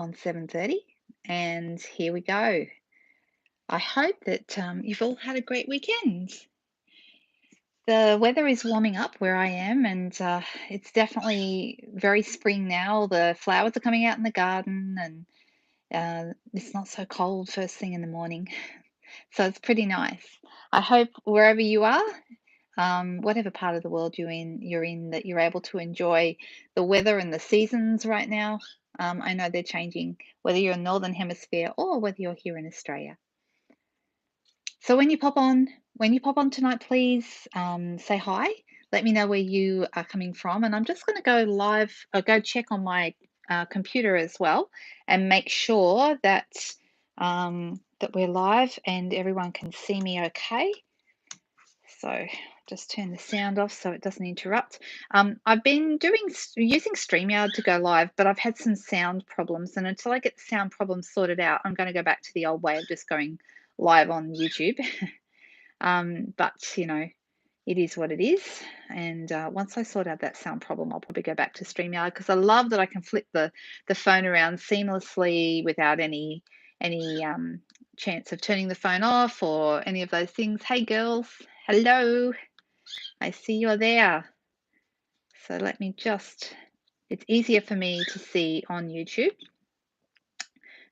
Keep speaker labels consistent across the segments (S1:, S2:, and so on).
S1: on 7:30, and here we go. I hope that you've all had a great weekend. The weather is warming up where I am, and it's definitely very spring now. The flowers are coming out in the garden, and it's not so cold first thing in the morning. So it's pretty nice. I hope wherever you are, whatever part of the world you're in, that you're able to enjoy the weather and the seasons right now. I know they're changing, whether you're in Northern Hemisphere or whether you're here in Australia. So when you pop on tonight, please say hi. Let me know where you are coming from, and I'm just going to go live or go check on my computer as well, and make sure that we're live and everyone can see me okay. So just turn the sound off so it doesn't interrupt. I've been using StreamYard to go live, but I've had some sound problems, and until I get the sound problems sorted out, I'm going to go back to the old way of just going live on YouTube. But it is what it is. And once I sort out that sound problem, I'll probably go back to StreamYard, because I love that I can flip the phone around seamlessly without any chance of turning the phone off or any of those things. Hey girls, hello. I see you're there. So it's easier for me to see on YouTube.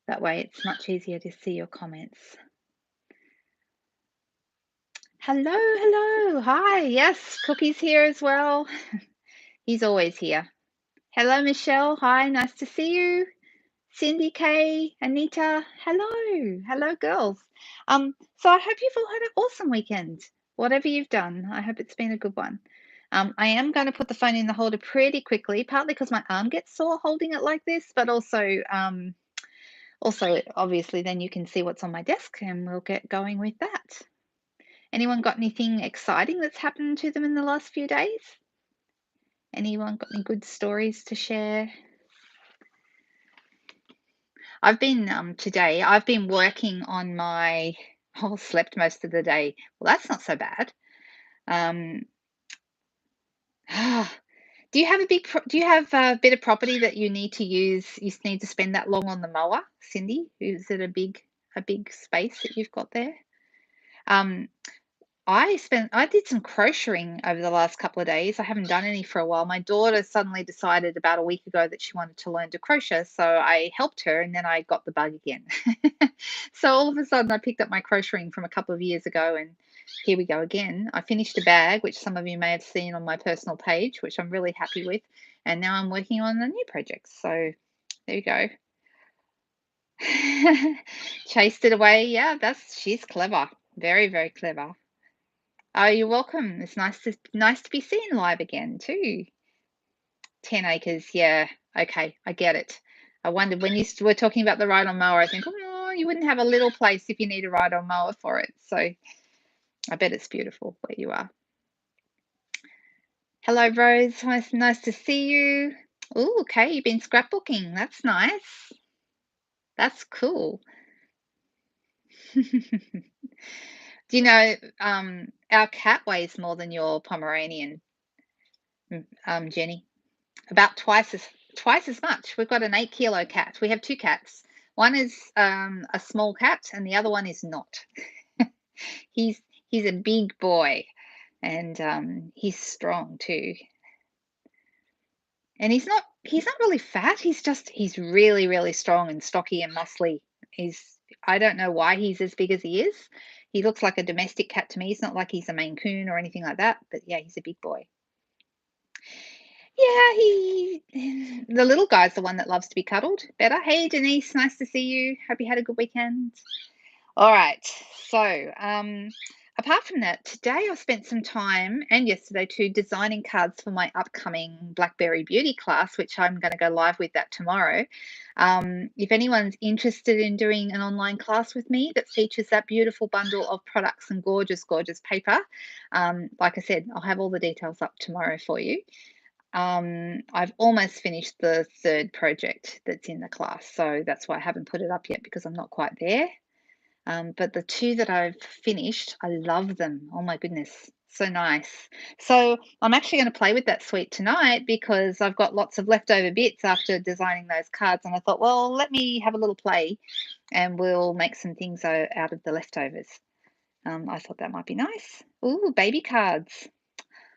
S1: That way it's much easier to see your comments. Hello, hello. Hi. Yes, Cookie's here as well. He's always here. Hello, Michelle. Hi, nice to see you. Cindy K, Anita. Hello. Hello, girls. So I hope you've all had an awesome weekend. Whatever you've done, I hope it's been a good one. I am going to put the phone in the holder pretty quickly, partly because my arm gets sore holding it like this, but also obviously then you can see what's on my desk, and we'll get going with that. Anyone got anything exciting that's happened to them in the last few days? Anyone got any good stories to share? I've been working on my, slept most of the day. Well, that's not so bad. Um, do you have do you have a bit of property that you need to use? You need to spend that long on the mower, Cindy? Is it a big space that you've got there? Um, I did some crocheting over the last couple of days. I haven't done any for a while. My daughter suddenly decided about a week ago that she wanted to learn to crochet, so I helped her, and then I got the bug again. So all of a sudden I picked up my crocheting from a couple of years ago, and here we go again. I finished a bag, which some of you may have seen on my personal page, which I'm really happy with, and now I'm working on a new project. So there you go. Chased it away. Yeah, she's clever. Very, very clever. Oh, you're welcome. It's nice to be seen live again too. 10 acres, yeah. Okay, I get it. I wondered when you were talking about the ride-on mower, I think, oh, you wouldn't have a little place if you need a ride-on mower for it. So I bet it's beautiful where you are. Hello, Rose. Nice to see you. Oh, okay. You've been scrapbooking. That's nice. That's cool. Do you know, our cat weighs more than your Pomeranian, Jenny? About twice as much. We've got an 8 kilo cat. We have two cats. One is a small cat, and the other one is not. He's a big boy, and he's strong too. And he's not really fat. He's really, really strong and stocky and muscly. I don't know why he's as big as he is. He looks like a domestic cat to me. He's not like he's a Maine Coon or anything like that. But yeah, he's a big boy. Yeah, the little guy's the one that loves to be cuddled better. Hey, Denise, nice to see you. Hope you had a good weekend. All right. So, apart from that, today I've spent some time, and yesterday too, designing cards for my upcoming Blackberry beauty class, which I'm going to go live with that tomorrow. If anyone's interested in doing an online class with me that features that beautiful bundle of products and gorgeous, gorgeous paper, like I said, I'll have all the details up tomorrow for you. I've almost finished the third project that's in the class, so that's why I haven't put it up yet, because I'm not quite there. But the two that I've finished, I love them. Oh my goodness. So nice. So I'm actually going to play with that sweet tonight because I've got lots of leftover bits after designing those cards. And I thought, well, let me have a little play and we'll make some things out of the leftovers. I thought that might be nice. Ooh, baby cards.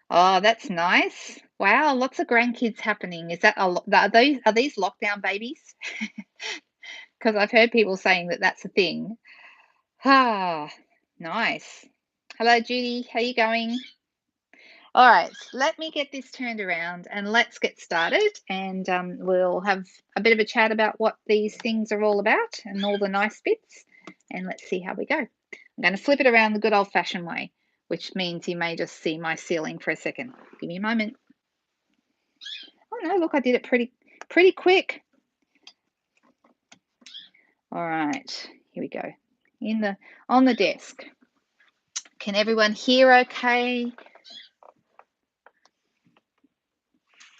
S1: Oh, that's nice. Wow, lots of grandkids happening. Is that are these lockdown babies? Because I've heard people saying that that's a thing. Ah, nice. Hello, Judy. How you going? All right, let me get this turned around and let's get started. And we'll have a bit of a chat about what these things are all about and all the nice bits. And let's see how we go. I'm going to flip it around the good old fashioned way, which means you may just see my ceiling for a second. Give me a moment. Oh no, look, I did it pretty quick. All right, here we go. On the desk. Can everyone hear okay?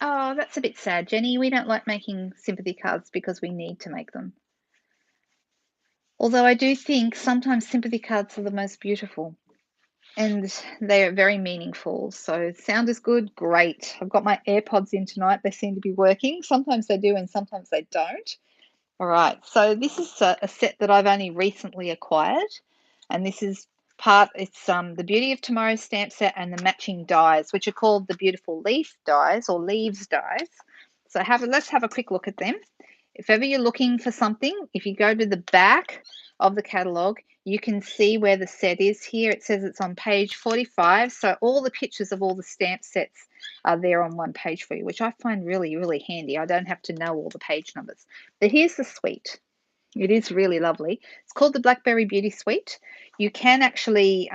S1: Oh, that's a bit sad, Jenny. We don't like making sympathy cards because we need to make them. Although I do think sometimes sympathy cards are the most beautiful and they are very meaningful. So sound is good, great. I've got my AirPods in tonight. They seem to be working. Sometimes they do and sometimes they don't. All right, so this is a set that I've only recently acquired, and this is it's the Beauty of Tomorrow stamp set and the matching dies, which are called the Beautiful Leaf dies or Leaves dies. So let's have a quick look at them. If ever you're looking for something, if you go to the back of the catalogue, you can see where the set is here. It says it's on page 45, so all the pictures of all the stamp sets are there on one page for you, which I find really, really handy. I don't have to know all the page numbers. But here's the suite. It is really lovely. It's called the Blackberry Beauty Suite. You can actually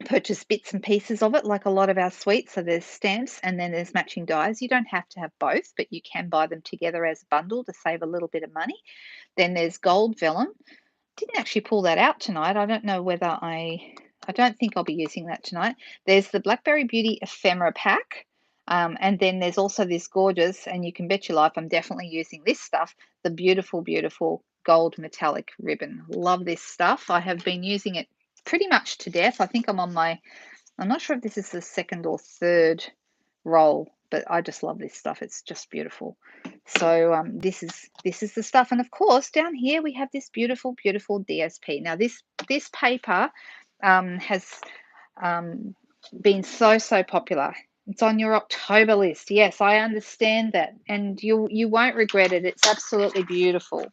S1: purchase bits and pieces of it, like a lot of our suites. So there's stamps and then there's matching dies. You don't have to have both, but you can buy them together as a bundle to save a little bit of money. Then there's gold vellum. Didn't actually pull that out tonight. I don't know whether I don't think I'll be using that tonight. There's the Blackberry Beauty Ephemera Pack. And then there's also this gorgeous, and you can bet your life I'm definitely using this stuff, the beautiful, beautiful gold metallic ribbon. Love this stuff. I have been using it pretty much to death. I think I'm not sure if this is the second or third roll, but I just love this stuff. It's just beautiful. So this is the stuff, and of course down here we have this beautiful, beautiful DSP. Now this paper has been so popular. It's on your October list. Yes, I understand that, and you won't regret it. It's absolutely beautiful.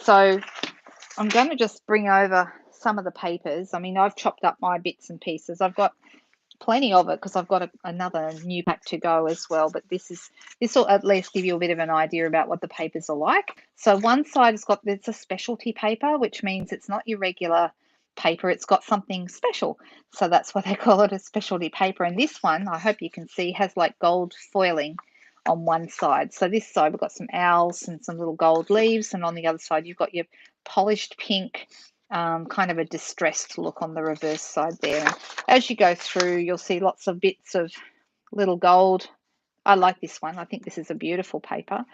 S1: So I'm going to just bring over some of the papers. I mean, I've chopped up my bits and pieces. I've got plenty of it because I've got another new pack to go as well. But this will at least give you a bit of an idea about what the papers are like. So one side it's a specialty paper, which means it's not your regular paper. It's got something special. So that's why they call it a specialty paper. And this one, I hope you can see, has like gold foiling on one side. So this side we've got some owls and some little gold leaves, and on the other side you've got your polished pink, kind of a distressed look on the reverse side there. And as you go through, you'll see lots of bits of little gold. I like this one. I think this is a beautiful paper.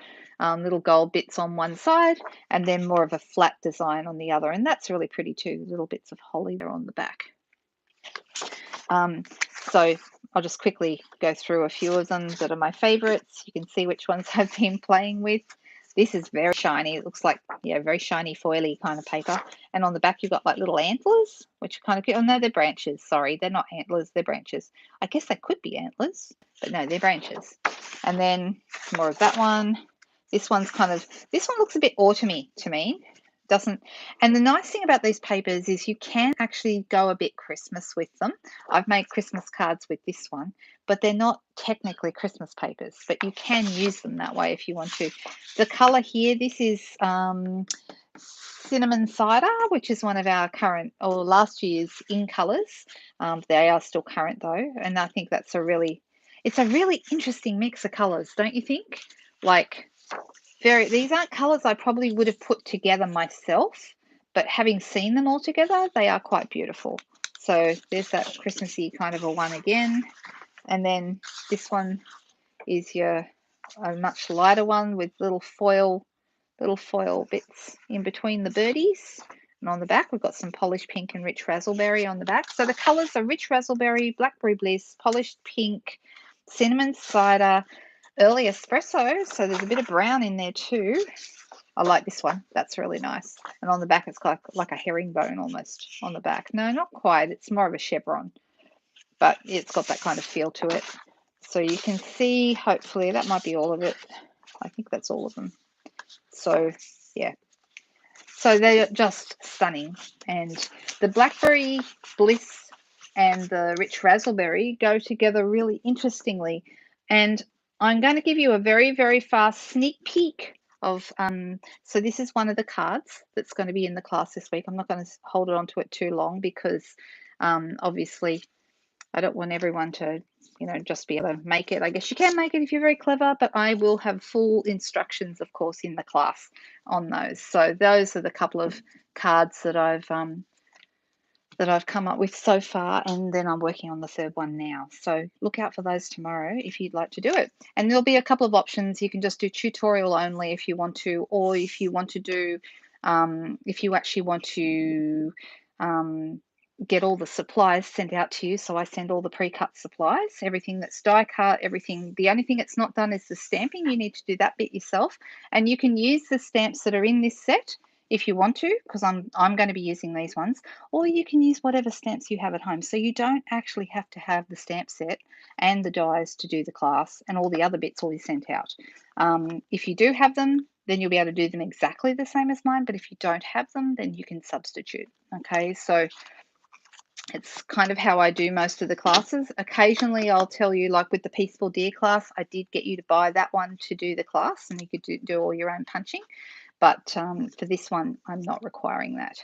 S1: Little gold bits on one side and then more of a flat design on the other. And that's really pretty too. Little bits of holly there on the back. So I'll just quickly go through a few of them that are my favorites. You can see which ones I've been playing with. This is very shiny. It looks like, yeah, very shiny foily kind of paper. And on the back, you've got like little antlers, which are kind of cute. Oh, no, they're branches. Sorry, they're not antlers. They're branches. I guess they could be antlers, but no, they're branches. And then more of that one. This one looks a bit autumny to me. And the nice thing about these papers is you can actually go a bit Christmas with them. I've made Christmas cards with this one, but they're not technically Christmas papers, but you can use them that way if you want to. The color here, this is cinnamon cider, which is one of our last year's in colors. They are still current though, and I think it's a really interesting mix of colors, don't you think? Like, these aren't colors I probably would have put together myself, but having seen them all together, they are quite beautiful. So there's that Christmassy kind of a one again. And then this one is a much lighter one with little foil bits in between the birdies. And on the back, we've got some polished pink and rich raspberry on the back. So the colours are rich raspberry, blackberry bliss, polished pink, cinnamon cider, early espresso. So there's a bit of brown in there too. I like this one. That's really nice. And on the back, it's like a herringbone almost on the back. No, not quite. It's more of a chevron, but it's got that kind of feel to it. So you can see, hopefully, that might be all of it. I think that's all of them. So, yeah. So they're just stunning. And the blackberry bliss and the rich raspberry go together really interestingly. And I'm going to give you a very, very fast sneak peek of, so this is one of the cards that's going to be in the class this week. I'm not going to hold on to it too long because obviously I don't want everyone to, just be able to make it. I guess you can make it if you're very clever, but I will have full instructions, of course, in the class on those. So those are the couple of cards that I've come up with so far, and then I'm working on the third one now. So look out for those tomorrow if you'd like to do it. And there'll be a couple of options. You can just do tutorial only if you want to, or if you want to do, if you actually want to get all the supplies sent out to you. So I send all the pre-cut supplies, everything that's die cut, everything. The only thing it's not done is the stamping. You need to do that bit yourself. And you can use the stamps that are in this set if you want to, because I'm going to be using these ones, or you can use whatever stamps you have at home. So you don't actually have to have the stamp set and the dies to do the class, and all the other bits will be sent out. If you do have them, then you'll be able to do them exactly the same as mine, but if you don't have them, then you can substitute. Okay, so it's kind of how I do most of the classes. Occasionally I'll tell you, like with the Peaceful Deer class, I did get you to buy that one to do the class, and you could do all your own punching. But for this one, I'm not requiring that.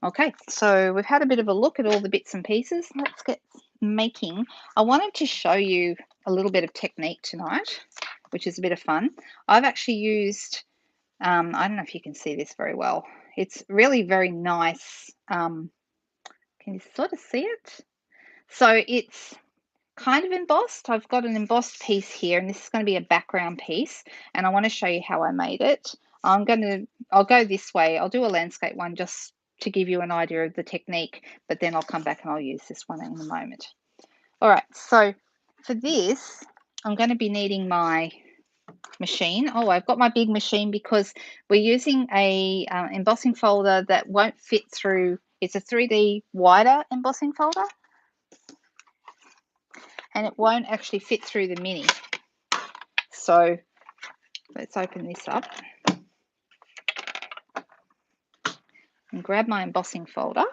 S1: Okay, so we've had a bit of a look at all the bits and pieces. Let's get making. I wanted to show you a little bit of technique tonight, which is a bit of fun. I've actually used, I don't know if you can see this very well. It's really very nice. Can you sort of see it? So it's kind of embossed. I've got an embossed piece here, and this is going to be a background piece, and I want to show you how I made it. I'll go this way. I'll do a landscape one just to give you an idea of the technique, but then I'll come back and I'll use this one in a moment. All right, so for this, I'm going to be needing my machine. Oh, I've got my big machine because we're using a embossing folder that won't fit through. It's a 3D wider embossing folder, and it won't actually fit through the mini. So let's open this up and grab my embossing folder,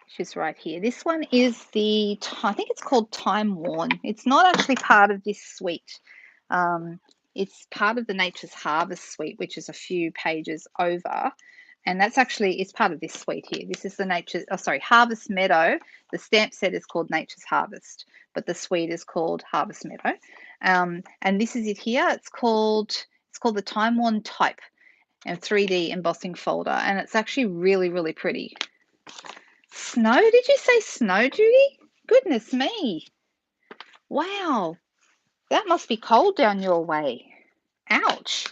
S1: which is right here. This one is I think it's called Time Worn. It's not actually part of this suite. It's part of the Nature's Harvest suite, which is a few pages over. And that's actually, it's part of this suite here. This is the Harvest Meadow. The stamp set is called Nature's Harvest, but the suite is called Harvest Meadow. And this is it here. It's called the Time Worn Type and 3D embossing folder. And it's actually really, really pretty. Snow? Did you say snow, Judy? Goodness me. Wow. That must be cold down your way. Ouch.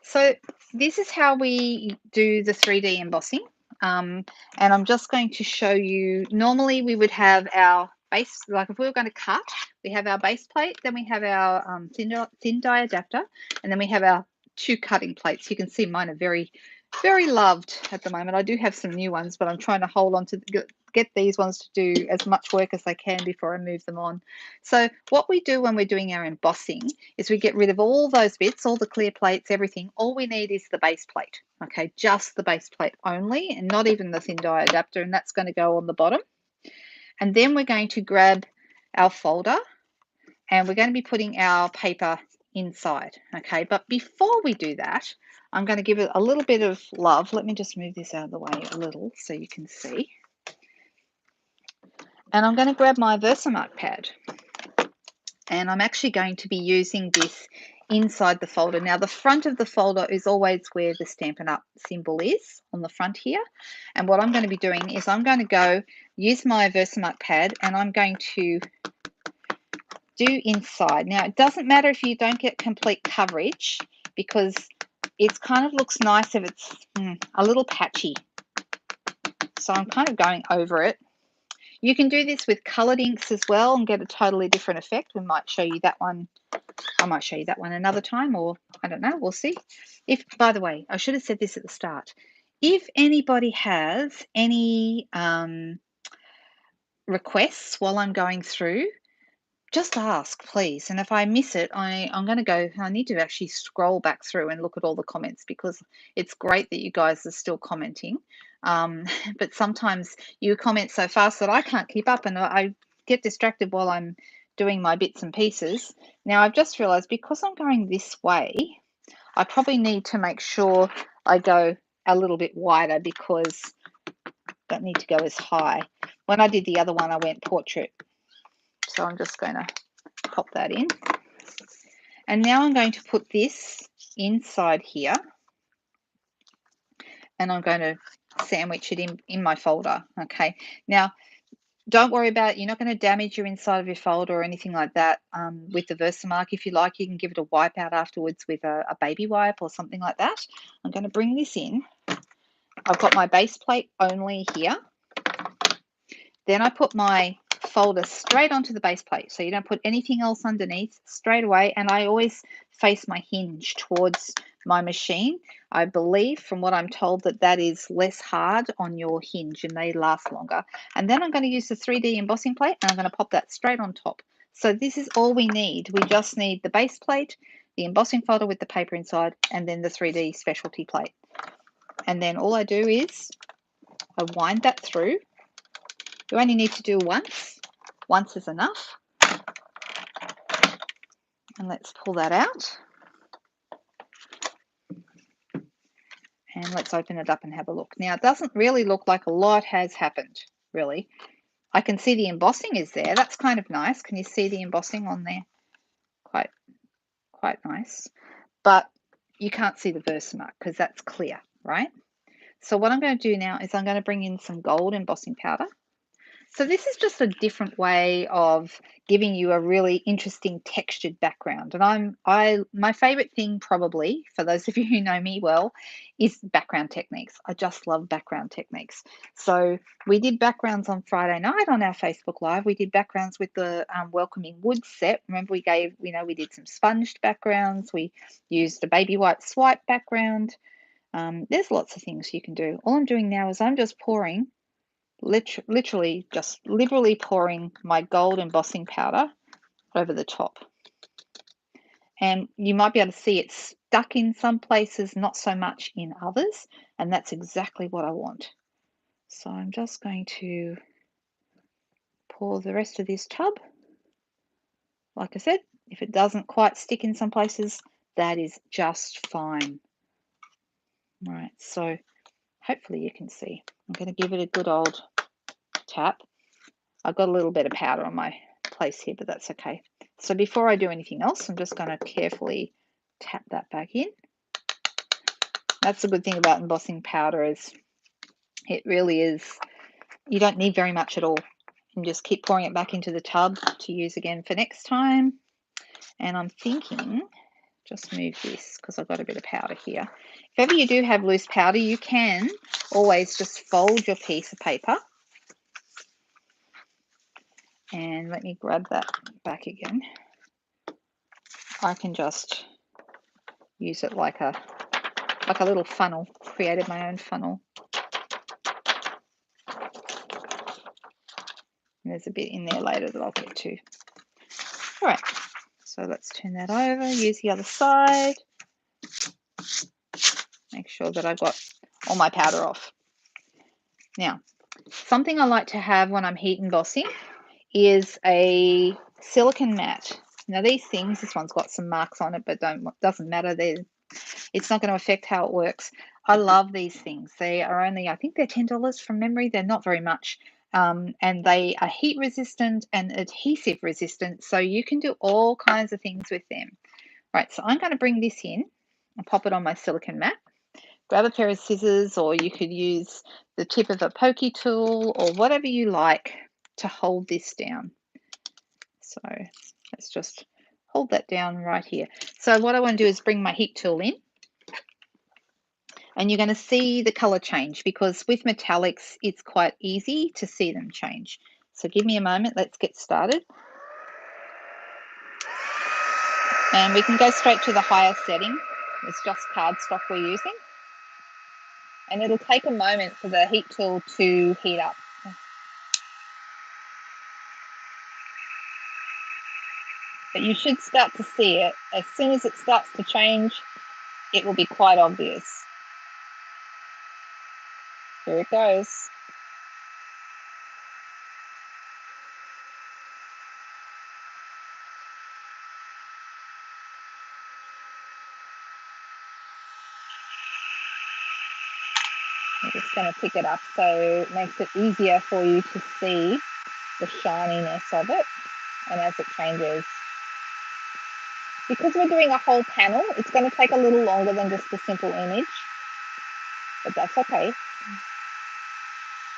S1: So this is how we do the 3D embossing. And I'm just going to show you, normally we would have our base, like if we were going to cut, we have our base plate, then we have our thin die adapter, and then we have our 2 cutting plates. You can see mine are very, very loved at the moment. I do have some new ones, but I'm trying to hold on to get these ones to do as much work as they can before I move them on. So what we do when we're doing our embossing is we get rid of all those bits, all the clear plates, everything. All we need is the base plate, okay, just the base plate only, and not even the thin die adapter, and that's going to go on the bottom. And then we're going to grab our folder, and we're going to be putting our paper inside, okay? But before we do that, I'm going to give it a little bit of love. Let me just move this out of the way a little so you can see. And I'm going to grab my Versamark pad, and I'm actually going to be using this inside the folder. Now, the front of the folder is always where the Stampin' Up symbol is, on the front here. And what I'm going to be doing is I'm going to go use my Versamark pad, and I'm going to do inside. Now, it doesn't matter if you don't get complete coverage. because it kind of looks nice if it's a little patchy. So I'm kind of going over it. You can do this with coloured inks as well and get a totally different effect. We might show you that one. I might show you that one another time, or I don't know, we'll see. If, by the way, I should have said this at the start. If anybody has any requests while I'm going through, just ask, please. And if I miss it, I'm going to go, I need to actually scroll back through and look at all the comments, because it's great that you guys are still commenting. But sometimes you comment so fast that I can't keep up, and I get distracted while I'm doing my bits and pieces. Now, I've just realized, because I'm going this way, I probably need to make sure I go a little bit wider, because I don't need to go as high. When I did the other one, I went portrait. So I'm just going to pop that in. And now I'm going to put this inside here, and I'm going to sandwich it in my folder. Okay. Now, don't worry about it. You're not going to damage your inside of your folder or anything like that with the Versamark. If you like, you can give it a wipe out afterwards with a baby wipe or something like that. I'm going to bring this in. I've got my base plate only here. Then I put my folder straight onto the base plate, so you don't put anything else underneath, straight away. And I always face my hinge towards my machine. I believe, from what I'm told, that is less hard on your hinge and they last longer. And then I'm going to use the 3D embossing plate, and I'm going to pop that straight on top. So this is all we need. We just need the base plate, the embossing folder with the paper inside, and then the 3D specialty plate. And then all I do is I wind that through. You only need to do once. Once is enough. And let's pull that out. And let's open it up and have a look. Now, it doesn't really look like a lot has happened, really. I can see the embossing is there. That's kind of nice. Can you see the embossing on there? Quite nice. But you can't see the Versamark because that's clear, right? So what I'm going to do now is I'm going to bring in some gold embossing powder. So this is just a different way of giving you a really interesting textured background. And my favorite thing, probably, for those of you who know me well, is background techniques. I just love background techniques. So we did backgrounds on Friday night on our Facebook Live. We did backgrounds with the Welcoming Wood set. Remember, we did some sponged backgrounds. We used a baby white swipe background. There's lots of things you can do. All I'm doing now is I'm just pouring, literally just liberally pouring my gold embossing powder over the top. And you might be able to see it's stuck in some places, not so much in others, and that's exactly what I want. So I'm just going to pour the rest of this tub. Like I said, if it doesn't quite stick in some places, that is just fine. All right, so hopefully you can see. I'm going to give it a good old tap. I've got a little bit of powder on my place here, but that's okay. So before I do anything else, I'm just going to carefully tap that back in. That's the good thing about embossing powder, is it really is, you don't need very much at all. You just keep pouring it back into the tub to use again for next time. And I'm thinking, just move this because I've got a bit of powder here. If ever you do have loose powder, you can always just fold your piece of paper. And let me grab that back again. I can just use it like a little funnel. Created my own funnel. And there's a bit in there later that I'll get to. All right, so let's turn that over. Use the other side. Make sure that I've got all my powder off. Now, something I like to have when I'm heat embossing is a silicone mat. Now these things, this one's got some marks on it, but doesn't matter. It's not going to affect how it works. I love these things. They are only, I think they're $10 from memory. They're not very much. And they are heat resistant and adhesive resistant. So you can do all kinds of things with them. Right, so I'm going to bring this in and pop it on my silicone mat. Grab a pair of scissors, or you could use the tip of a pokey tool or whatever you like to hold this down. So let's just hold that down right here. So what I want to do is bring my heat tool in, and you're going to see the color change because with metallics, it's quite easy to see them change. So give me a moment. Let's get started. And we can go straight to the higher setting. It's just cardstock we're using. And it'll take a moment for the heat tool to heat up. But you should start to see it. As soon as it starts to change, it will be quite obvious. Here it goes. I'm just going to pick it up so it makes it easier for you to see the shininess of it and as it changes. Because we're doing a whole panel, it's going to take a little longer than just a simple image, but that's okay.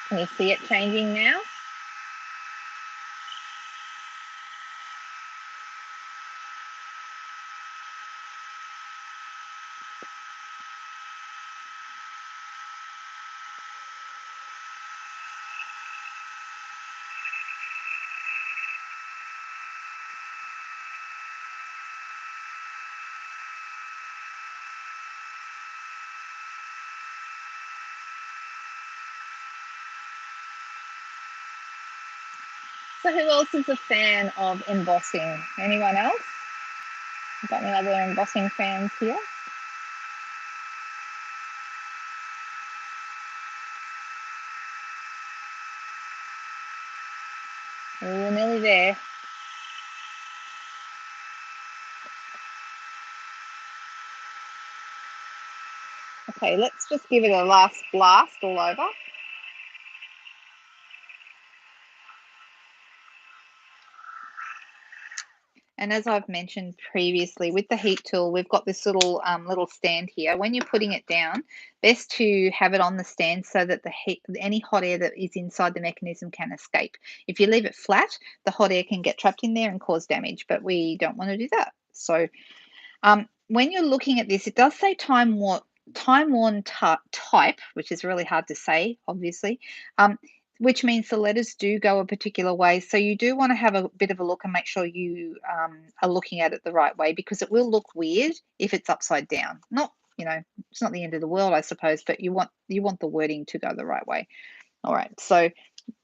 S1: Can you see it changing now? So who else is a fan of embossing? Anyone else? Got any other embossing fans here? We're nearly there. Okay, let's just give it a last blast all over. And as I've mentioned previously, with the heat tool, we've got this little stand here. When you're putting it down, best to have it on the stand so that the heat, any hot air that is inside the mechanism can escape. If you leave it flat, the hot air can get trapped in there and cause damage, but we don't want to do that. So when you're looking at this, it does say time worn type, which is really hard to say, obviously. Which means the letters do go a particular way. So you do want to have a bit of a look and make sure you are looking at it the right way, because it will look weird if it's upside down. Not, it's not the end of the world, I suppose, but you want the wording to go the right way. All right, so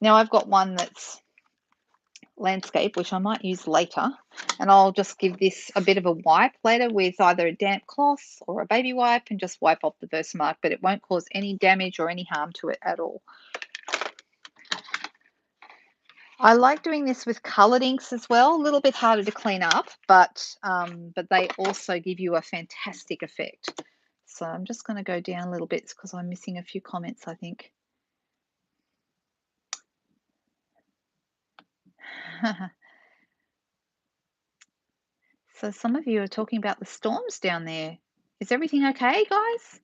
S1: now I've got one that's landscape, which I might use later, and I'll just give this a bit of a wipe later with either a damp cloth or a baby wipe and just wipe off the Versamark, but it won't cause any damage or any harm to it at all. I like doing this with coloured inks as well. A little bit harder to clean up, but they also give you a fantastic effect. So I'm just going to go down a little bit because I'm missing a few comments, I think. So some of you are talking about the storms down there. Is everything okay, guys?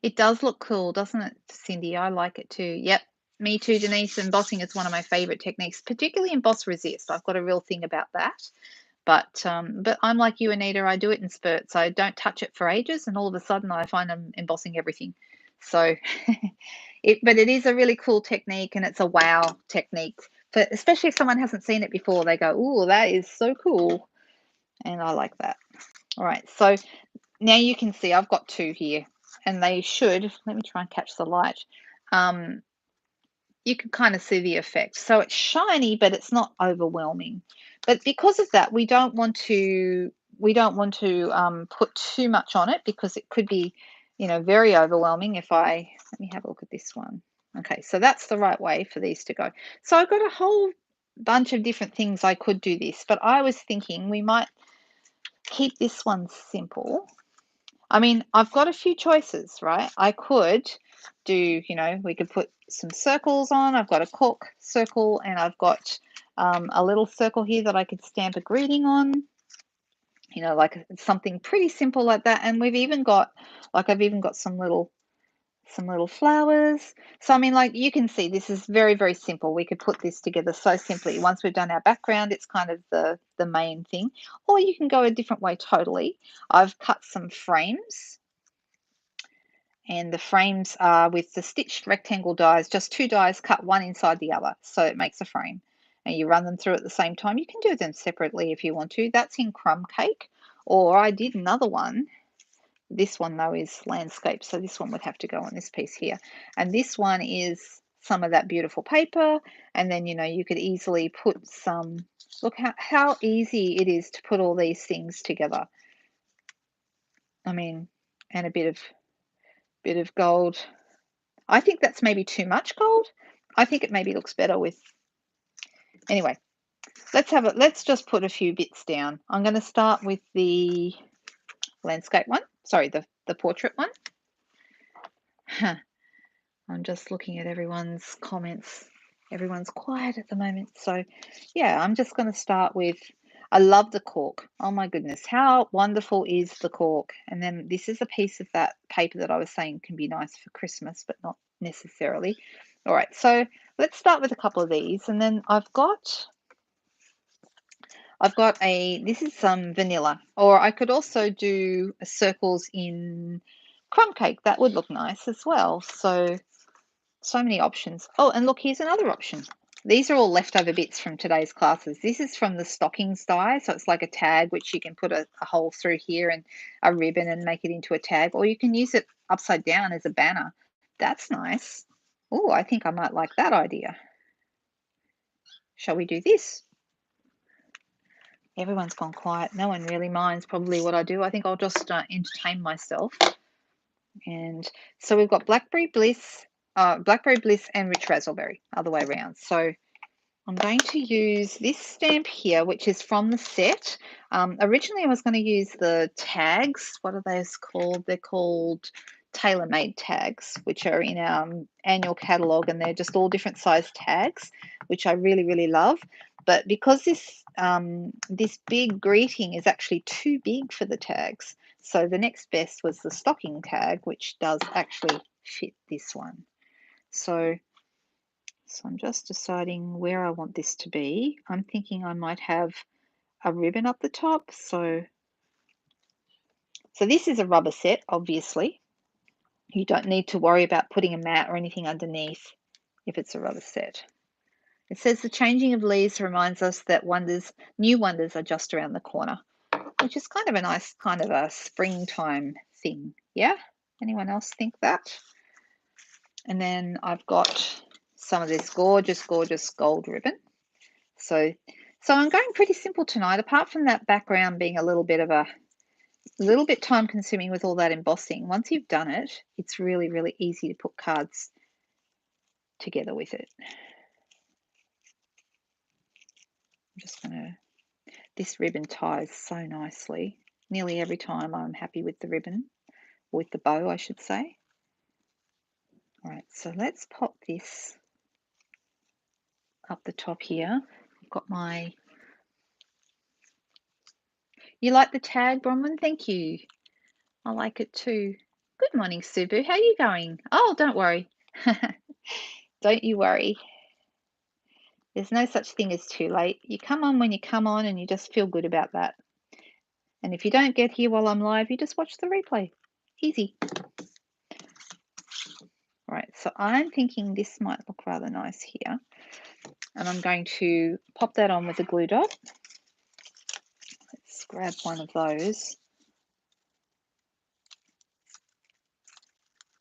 S1: It does look cool, doesn't it, Cindy? I like it too. Yep, me too, Denise. Embossing is one of my favorite techniques, particularly emboss resist. I've got a real thing about that. But I'm like you, Anita. I do it in spurts. I don't touch it for ages, and all of a sudden I find I'm embossing everything. So, but it is a really cool technique, and it's a wow technique. For, especially if someone hasn't seen it before, they go, "Ooh, that is so cool," and I like that. All right, so now you can see I've got two here, and they should. Let me try and catch the light. You can kind of see the effect. So it's shiny, but it's not overwhelming. But because of that, we don't want to put too much on it because it could be, very overwhelming. Let me have a look at this one. Okay, so that's the right way for these to go. So I've got a whole bunch of different things I could do this, but I was thinking we might keep this one simple. I mean, I've got a few choices, right? I could do, we could put some circles on. I've got a cork circle, and I've got a little circle here that I could stamp a greeting on, like something pretty simple like that. And we've even got, I've even got some little some little flowers. So, I mean, like you can see, this is very, very simple. We could put this together so simply. Once we've done our background, it's kind of the main thing. Or you can go a different way totally. I've cut some frames, and the frames are with the stitched rectangle dies, just 2 dies cut one inside the other. So it makes a frame. And you run them through at the same time. You can do them separately if you want to. That's in crumb cake. Or I did another one. This one, though, is landscape, so this one would have to go on this piece here. And this one is some of that beautiful paper, and then, you know, you could easily put some, look how easy it is to put all these things together. I mean, and a bit of gold. I think that's maybe too much gold. I think it maybe looks better with, anyway, let's just put a few bits down. I'm going to start with the landscape one, sorry, the portrait one. I'm just looking at everyone's comments. Everyone's quiet at the moment. So, yeah, I'm just going to start with, I love the cork. Oh my goodness, how wonderful is the cork? And then this is a piece of that paper that I was saying can be nice for Christmas, but not necessarily. All right, so let's start with a couple of these. And then I've got this is some vanilla, or I could also do circles in crumb cake. That would look nice as well. So many options. Oh, and look, here's another option. These are all leftover bits from today's classes. This is from the stockings die, so it's like a tag which you can put a hole through here and a ribbon and make it into a tag, or you can use it upside down as a banner. That's nice. Oh, I think I might like that idea. Shall we do this? Everyone's gone quiet. No one really minds probably what I do. I think I'll just entertain myself. And so we've got Blackberry Bliss and Rich Razzleberry, other way around. So I'm going to use this stamp here, which is from the set. Originally, I was going to use the tags. What are those called? They're called tailor-made tags, which are in our annual catalogue, and they're just all different size tags, which I really, really love. But because this big greeting is actually too big for the tags, so the next best was the stocking tag, which does actually fit this one. So I'm just deciding where I want this to be. I'm thinking I might have a ribbon up the top. So this is a rubber set, obviously. You don't need to worry about putting a mat or anything underneath if it's a rubber set. It says the changing of leaves reminds us that new wonders are just around the corner, which is kind of a nice kind of a springtime thing. Yeah? Anyone else think that? And then I've got some of this gorgeous, gorgeous gold ribbon. So I'm going pretty simple tonight, apart from that background being a little bit time consuming with all that embossing. Once you've done it, it's really, really easy to put cards together with it. I'm just going to, this ribbon ties so nicely. Nearly every time I'm happy with the ribbon, or with the bow, I should say. All right, so let's pop this up the top here. I've got my, you like the tag, Bronwyn? Thank you. I like it too. Good morning, Subu. How are you going? Oh, don't worry. Don't you worry. There's no such thing as too late. You come on when you come on, and you just feel good about that. And if you don't get here while I'm live, you just watch the replay. Easy. All right, so I'm thinking this might look rather nice here. And I'm going to pop that on with a glue dot. Let's grab one of those.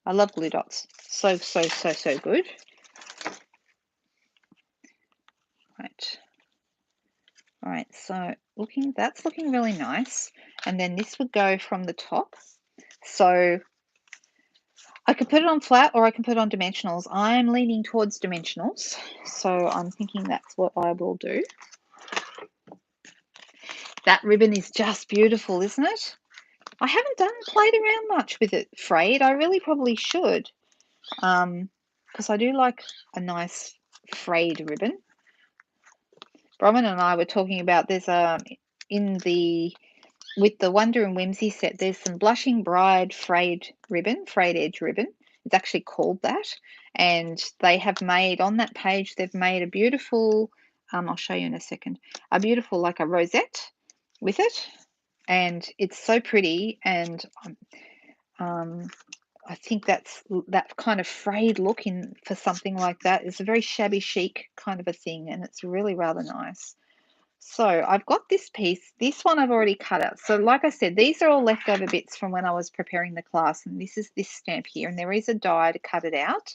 S1: I love glue dots. So, so, so, so good. Right. All right, so that's looking really nice. And then this would go from the top. So I could put it on flat, or I can put it on dimensionals. I'm leaning towards dimensionals, so I'm thinking that's what I will do. That ribbon is just beautiful, isn't it? I haven't played around much with it frayed. I really probably should, because I do like a nice frayed ribbon. Bronwyn and I were talking about there's with the Wonder and Whimsy set, there's some Blushing Bride frayed edge ribbon. It's actually called that. And they have made, on that page, they've made a beautiful, I'll show you in a second, a beautiful, like a rosette with it. And it's so pretty. And I think that kind of frayed look in for something like that is a very shabby chic kind of a thing. And it's really rather nice. So I've got this piece. This one I've already cut out. So like I said, these are all leftover bits from when I was preparing the class. And this is this stamp here. And there is a die to cut it out.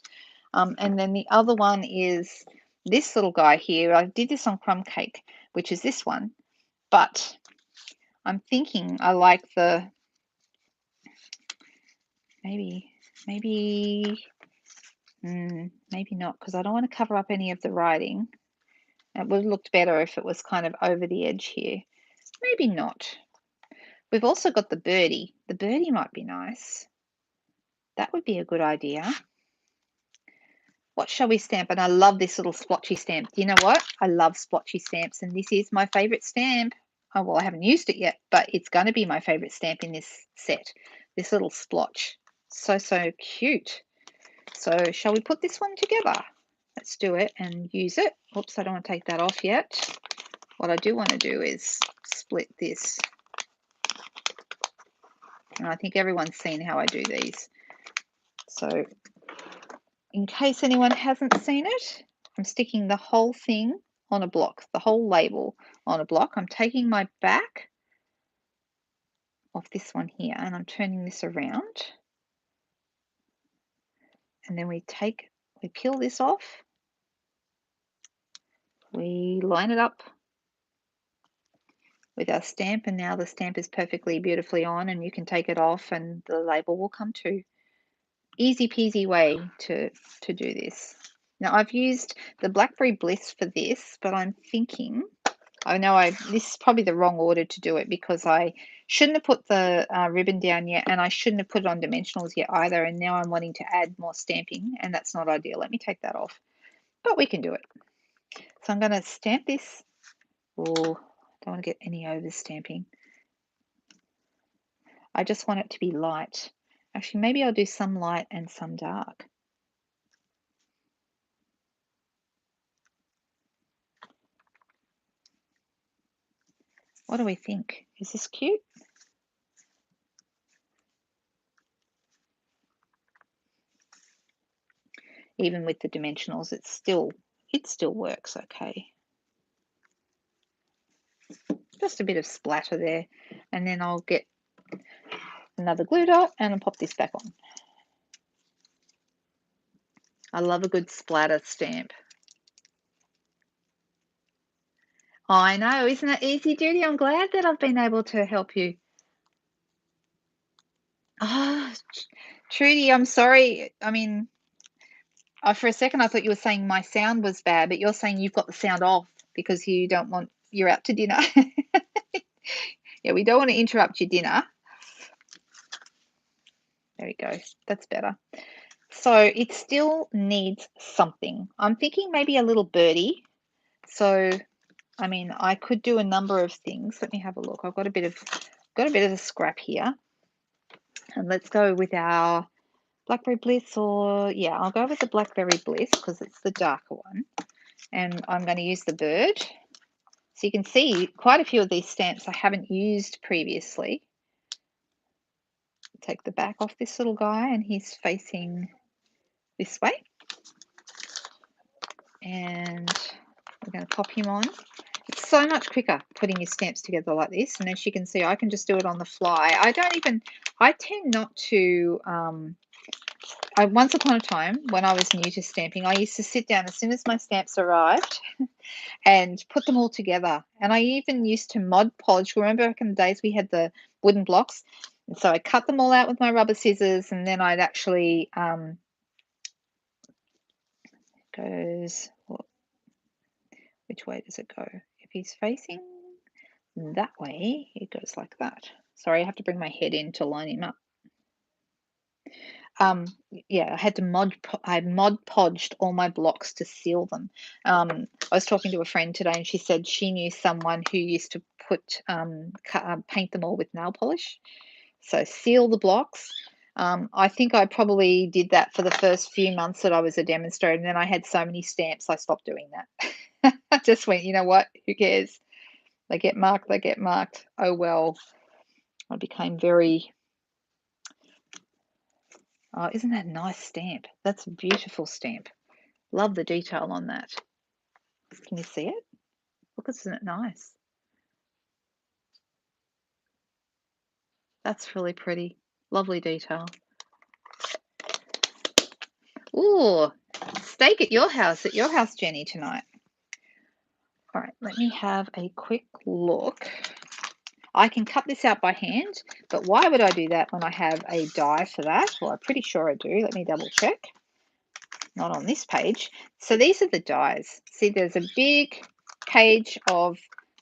S1: And then the other one is this little guy here. I did this on crumb cake, which is this one. But I'm thinking I like the, maybe not, because I don't want to cover up any of the writing. It would have looked better if it was kind of over the edge here. Maybe not. We've also got the birdie. The birdie might be nice. That would be a good idea. What shall we stamp? And I love this little splotchy stamp. You know what? I love splotchy stamps, and this is my favorite stamp. Oh, well, I haven't used it yet, but it's going to be my favorite stamp in this set. This little splotch. So, so cute. So shall we put this one together? Let's do it and use it. Oops, I don't want to take that off yet. What I do want to do is split this. And I think everyone's seen how I do these. So in case anyone hasn't seen it, I'm sticking the whole thing on a block, the whole label on a block. I'm taking my back off this one here and I'm turning this around. And then we peel this off. We line it up with our stamp, and now the stamp is perfectly beautifully on, and you can take it off and the label will come too. Easy peasy way to do this. Now I've used the Blackberry Bliss for this, but I'm thinking, I know this is probably the wrong order to do it, because I shouldn't have put the ribbon down yet, and I shouldn't have put it on dimensionals yet either, and now I'm wanting to add more stamping, and that's not ideal. Let me take that off, but we can do it. So I'm going to stamp this. Oh, don't want to get any over stamping. I just want it to be light. Actually, maybe I'll do some light and some dark. What do we think? Is this cute? Even with the dimensionals, it still works okay. Just a bit of splatter there, and then I'll get another glue dot and I'll pop this back on. I love a good splatter stamp. I know, isn't it easy, Judy? I'm glad that I've been able to help you. Oh, Trudy, I'm sorry. I mean, for a second I thought you were saying my sound was bad, but you're saying you've got the sound off because you're out to dinner. Yeah, we don't want to interrupt your dinner. There we go. That's better. So it still needs something. I'm thinking maybe a little birdie. So, I mean, I could do a number of things. Let me have a look. I've got a bit of a scrap here. And let's go with our Blackberry Bliss, or yeah, I'll go with the Blackberry Bliss because it's the darker one. And I'm going to use the bird. So you can see quite a few of these stamps I haven't used previously. Take the back off this little guy, and he's facing this way. And we're going to pop him on. It's so much quicker putting your stamps together like this. And as you can see, I can just do it on the fly. I tend not to, once upon a time when I was new to stamping, I used to sit down as soon as my stamps arrived and put them all together. And I even used to mod polish. Remember back in the days we had the wooden blocks? And so I cut them all out with my rubber scissors, and then I'd actually which way does it go? If he's facing that way, it goes like that. Sorry, I have to bring my head in to line him up. Yeah, I had to I mod podged all my blocks to seal them. I was talking to a friend today, and she said she knew someone who used to paint them all with nail polish. So seal the blocks. I think I probably did that for the first few months that I was a demonstrator, and then I had so many stamps, I stopped doing that. I just went, you know what? Who cares? They get marked, they get marked. Oh, well. I became very, oh, isn't that a nice stamp? That's a beautiful stamp. Love the detail on that. Can you see it? Look, isn't it nice? That's really pretty. Lovely detail. Ooh, steak at your house, Jenny, tonight. All right, let me have a quick look. I can cut this out by hand, but why would I do that when I have a die for that? Well, I'm pretty sure I do. Let me double check. Not on this page. So these are the dies. See, there's a big page of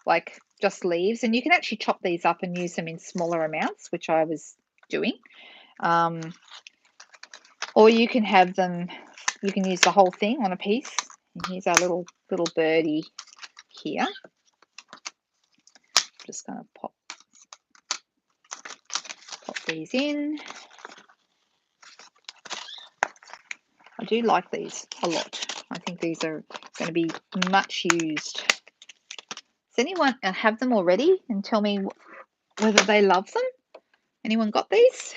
S1: like just leaves, and you can actually chop these up and use them in smaller amounts, which I was doing. Or you can have them, you can use the whole thing on a piece. And here's our little birdie here. Just going to pop these in. I do like these a lot. I think these are going to be much used. Does anyone have them already and tell me whether they love them? Anyone got these?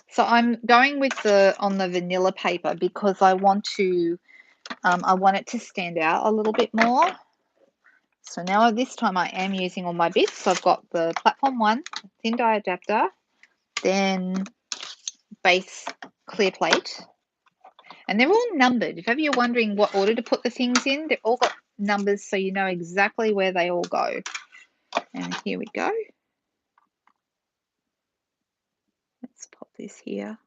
S1: So I'm going with on the vanilla paper because I want it to stand out a little bit more. So now this time I am using all my bits. So I've got the platform one, thin die adapter, then base clear plate. And they're all numbered. If ever you're wondering what order to put the things in, they've all got numbers so you know exactly where they all go. And here we go. Let's pop this here.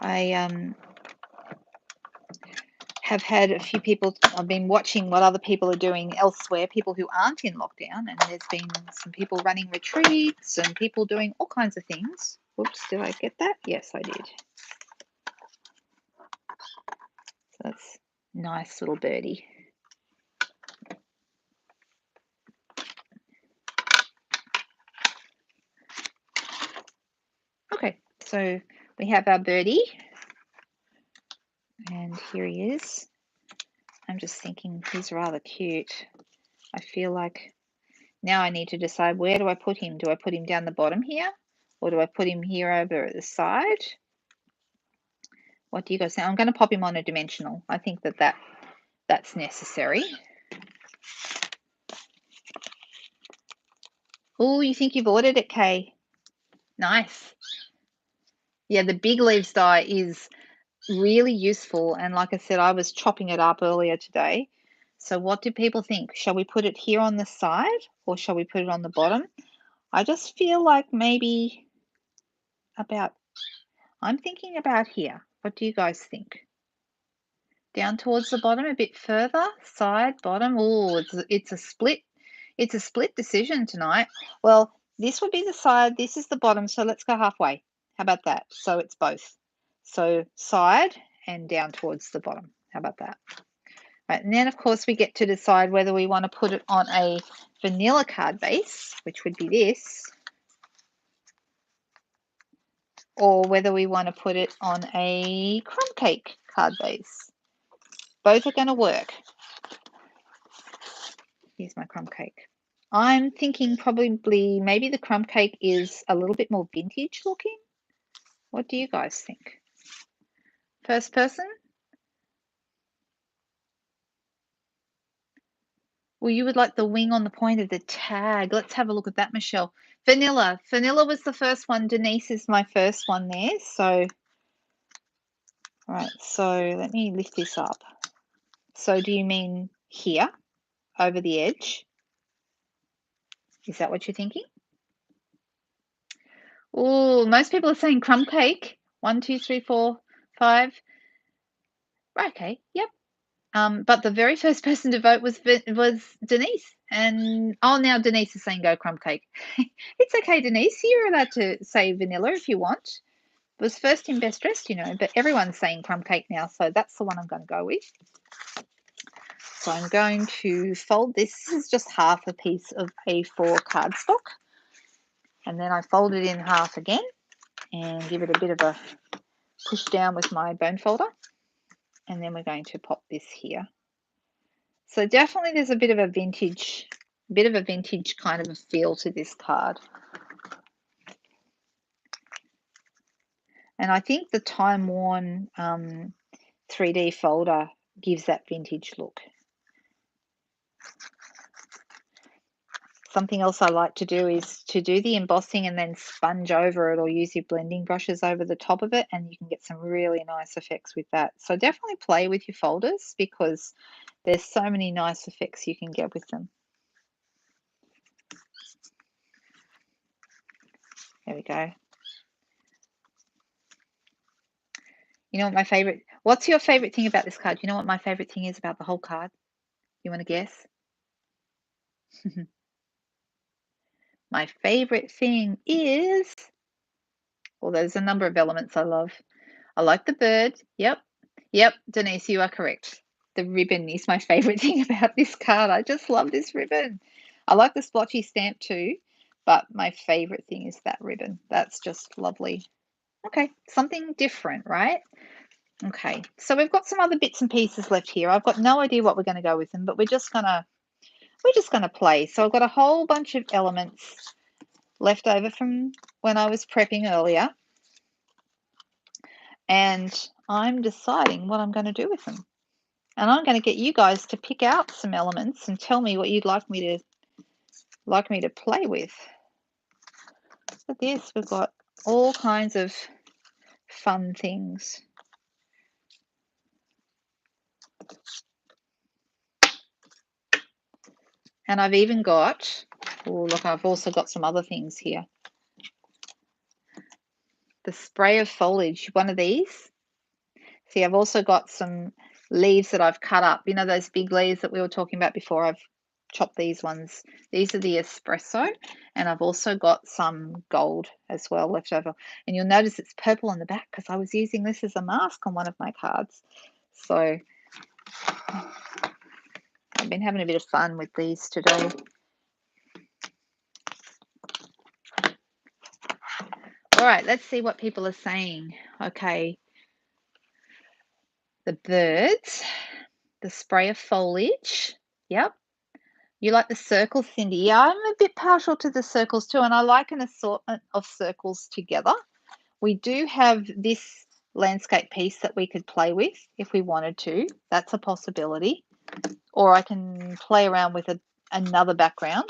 S1: I have had a few people, I've been watching what other people are doing elsewhere, people who aren't in lockdown, and there's been some people running retreats and people doing all kinds of things. Whoops, did I get that? Yes, I did. So that's a nice little birdie. Okay, so we have our birdie, and here he is. I'm just thinking he's rather cute. I feel like now I need to decide, where do I put him? Do I put him down the bottom here, or do I put him here over at the side? What do you guys think? I'm going to pop him on a dimensional. I think that's necessary. Oh, you think you've ordered it, Kay? Nice. Yeah, the big leaves die is really useful. And like I said, I was chopping it up earlier today. So what do people think? Shall we put it here on the side, or shall we put it on the bottom? I just feel like maybe I'm thinking about here. What do you guys think? Down towards the bottom a bit further, side, bottom. Oh, it's a split. It's a split decision tonight. Well, this would be the side, this is the bottom, so let's go halfway. How about that? So it's both. So side and down towards the bottom. How about that? Right, and then, of course, we get to decide whether we want to put it on a vanilla card base, which would be this, or whether we want to put it on a crumb cake card base. Both are going to work. Here's my crumb cake. I'm thinking probably maybe the crumb cake is a little bit more vintage looking. What do you guys think? First person? Well, you would like the wing on the point of the tag. Let's have a look at that, Michelle. Vanilla. Vanilla was the first one. Denise is my first one there. So, all right. So let me lift this up. So do you mean here, over the edge? Is that what you're thinking? Oh, most people are saying crumb cake. 1, 2, 3, 4, 5. Right, okay. Yep. But the very first person to vote was Denise. And now Denise is saying go crumb cake. It's okay, Denise. You're allowed to say vanilla if you want. was first in best dressed, you know, but everyone's saying crumb cake now, so that's the one I'm going to go with. So I'm going to fold this. This is just half a piece of A4 cardstock. And then I fold it in half again and give it a bit of a push down with my bone folder. And then we're going to pop this here. So definitely there's a bit of a vintage kind of a feel to this card. And I think the time-worn 3D folder gives that vintage look. Something else I like to do is to do the embossing and then sponge over it, or use your blending brushes over the top of it, and you can get some really nice effects with that. So definitely play with your folders, because there's so many nice effects you can get with them. There we go. You know what my favorite, what's your favorite thing about this card? You know what my favorite thing is about the whole card? You want to guess? My favorite thing is, well, there's a number of elements I love. I like the bird. Yep, Denise, you are correct. The ribbon is my favorite thing about this card. I just love this ribbon. I like the splotchy stamp too, but my favorite thing is that ribbon. That's just lovely. Okay, something different, right? Okay, so we've got some other bits and pieces left here. I've got no idea what we're going to go with them, but we're just gonna play. So I've got a whole bunch of elements left over from when I was prepping earlier, and I'm deciding what I'm going to do with them. And I'm going to get you guys to pick out some elements and tell me what you'd like me to play with. Look at this, we've got all kinds of fun things. And I've even got, oh look, I've also got some other things here. The spray of foliage, one of these. See, I've also got some leaves that I've cut up. You know those big leaves that we were talking about before? I've chopped these ones. These are the espresso, and I've also got some gold as well left over. And you'll notice it's purple on the back because I was using this as a mask on one of my cards. So I've been having a bit of fun with these today. All right, let's see what people are saying. Okay. The birds, the spray of foliage. Yep. You like the circles, Cindy? Yeah, I'm a bit partial to the circles too, and I like an assortment of circles together. We do have this landscape piece that we could play with if we wanted to. That's a possibility. Or I can play around with another background.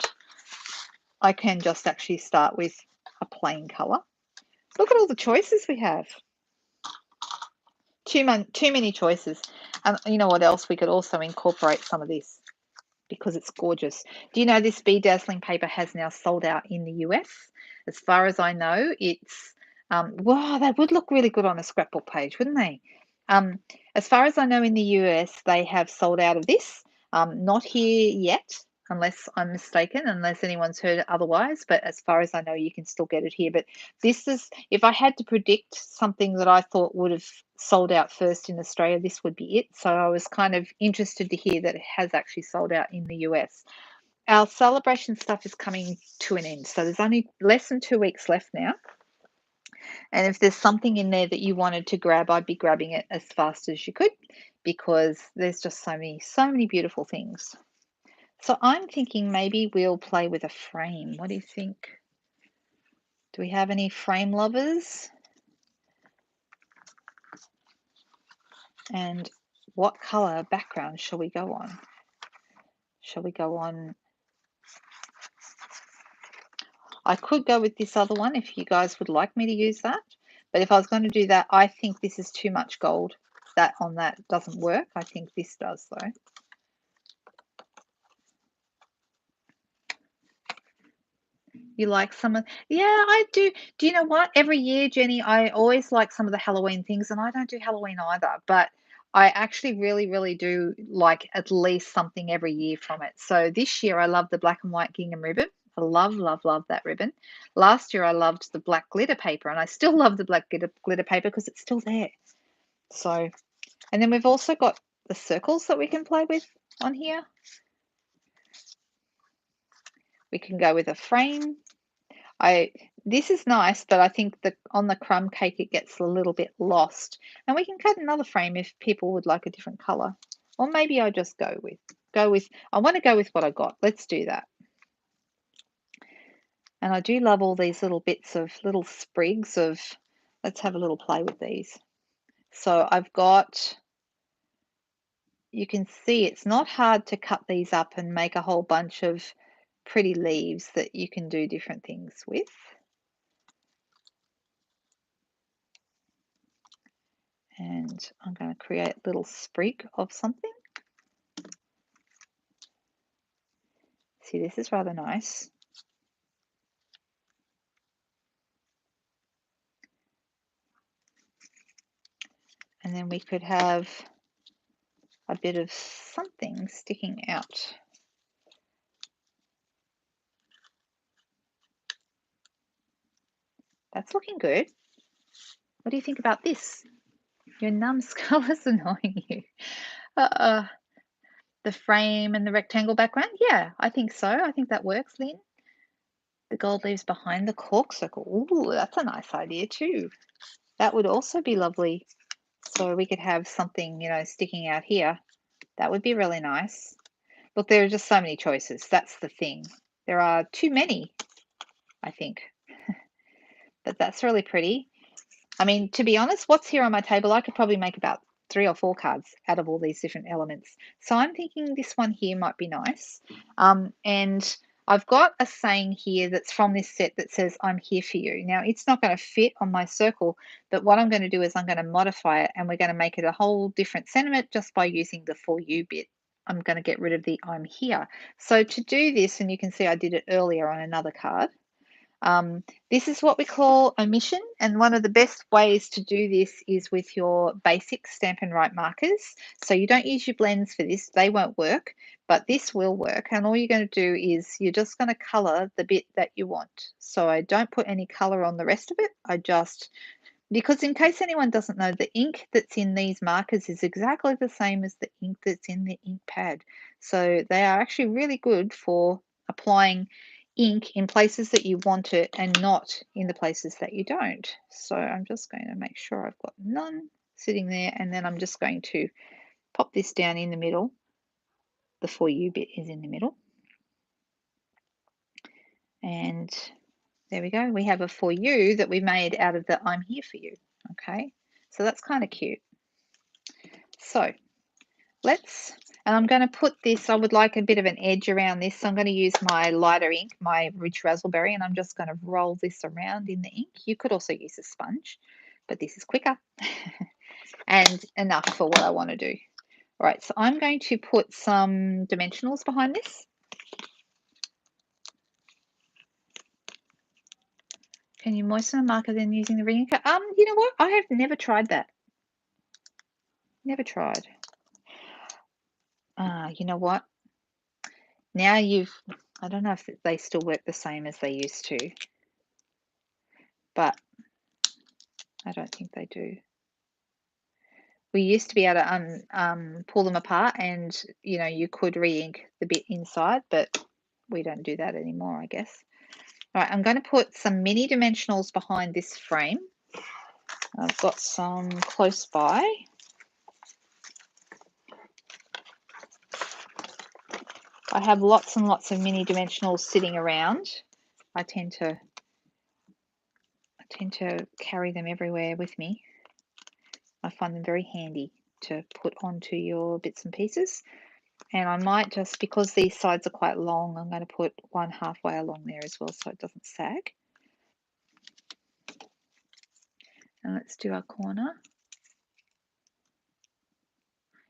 S1: I can just actually start with a plain colour. Look at all the choices we have. Too many choices. And you know what else? We could also incorporate some of this, because it's gorgeous. Do you know this bedazzling paper has now sold out in the US? As far as I know, it's, wow, that would look really good on a scrapbook page, wouldn't they? As far as I know, in the US, they have sold out of this. Not here yet, unless I'm mistaken, unless anyone's heard otherwise. But as far as I know, you can still get it here. But this is, if I had to predict something that I thought would have sold out first in Australia, this would be it. So I was kind of interested to hear that it has actually sold out in the US. Our celebration stuff is coming to an end. So there's only less than 2 weeks left now. And if there's something in there that you wanted to grab, I'd be grabbing it as fast as you could, because there's just so many beautiful things. So I'm thinking maybe we'll play with a frame. What do you think? Do we have any frame lovers? And what color background shall we go on? Shall we go on? I could go with this other one if you guys would like me to use that. But if I was going to do that, I think this is too much gold. That on that doesn't work. I think this does, though. You like some of, yeah, I do. Do you know what? Every year, Jenny, I always like some of the Halloween things, and I don't do Halloween either, but I actually really do like at least something every year from it. So this year I love the black and white gingham ribbon. I love, love, love that ribbon. Last year I loved the black glitter paper, and I still love the black glitter paper because it's still there. So, and then we've also got the circles that we can play with on here. We can go with a frame. This is nice, but I think that on the crumb cake it gets a little bit lost. And we can cut another frame if people would like a different color. Or maybe I just I want to go with what I got. Let's do that. And I do love all these little bits of little sprigs of, let's have a little play with these. So I've got, you can see it's not hard to cut these up and make a whole bunch of pretty leaves that you can do different things with. And I'm going to create a little sprig of something. See, this is rather nice. And then we could have a bit of something sticking out. That's looking good. What do you think about this? Your numbskull's annoying you. The frame and the rectangle background? Yeah, I think so. I think that works, Lynn. The gold leaves behind the cork circle. Ooh, that's a nice idea too. That would also be lovely. So we could have something, sticking out here. That would be really nice. Look, there are just so many choices. That's the thing. There are too many, I think. But that's really pretty. I mean, to be honest, what's here on my table, I could probably make about 3 or 4 cards out of all these different elements. So I'm thinking this one here might be nice. And I've got a saying here that's from this set that says, I'm here for you. Now, it's not going to fit on my circle, but what I'm going to do is I'm going to modify it, and we're going to make it a whole different sentiment just by using the for you bit. I'm going to get rid of the I'm here. So to do this, and you can see I did it earlier on another card, this is what we call omission, and one of the best ways to do this is with your basic Stampin' Write markers. So you don't use your blends for this, they won't work, but this will work, and all you're going to do is you're just going to colour the bit that you want. So I don't put any colour on the rest of it, because in case anyone doesn't know, the ink that's in these markers is exactly the same as the ink that's in the ink pad. So they are actually really good for applying ink in places that you want it and not in the places that you don't. So I'm just going to make sure I've got none sitting there, and then I'm just going to pop this down in the middle. The for you bit is in the middle. And there we go. We have a for you that we made out of the I'm here for you. Okay, so that's kind of cute. So and I'm going to put this, I would like a bit of an edge around this. So I'm going to use my lighter ink, my Rich Raspberry, and I'm just going to roll this around in the ink. You could also use a sponge, but this is quicker and enough for what I want to do. All right, so I'm going to put some dimensionals behind this. Can you moisten a marker then using the ring inker? You know what? I have never tried that. Never tried. You know what? Now I don't know if they still work the same as they used to, but I don't think they do. We used to be able to pull them apart, and you could re-ink the bit inside, but we don't do that anymore, I guess. All right, I'm going to put some mini dimensionals behind this frame. I've got some close by. I have lots and lots of mini dimensionals sitting around. I tend to carry them everywhere with me. I find them very handy to put onto your bits and pieces. And I might just, because these sides are quite long, I'm going to put one halfway along there as well so it doesn't sag. And let's do our corner.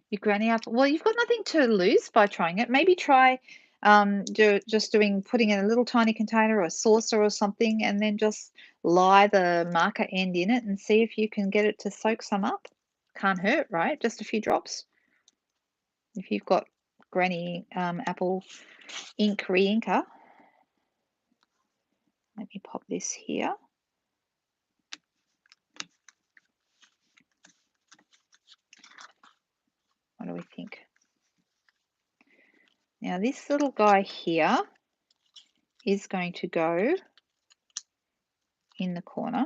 S1: Your granny apple. Well, you've got nothing to lose by trying it. Maybe try putting in a little tiny container or a saucer or something, and then just lie the marker end in it and see if you can get it to soak some up. Can't hurt, right? Just a few drops. If you've got granny apple ink re-inker. Let me pop this here. What do we think? Now this little guy here is going to go in the corner.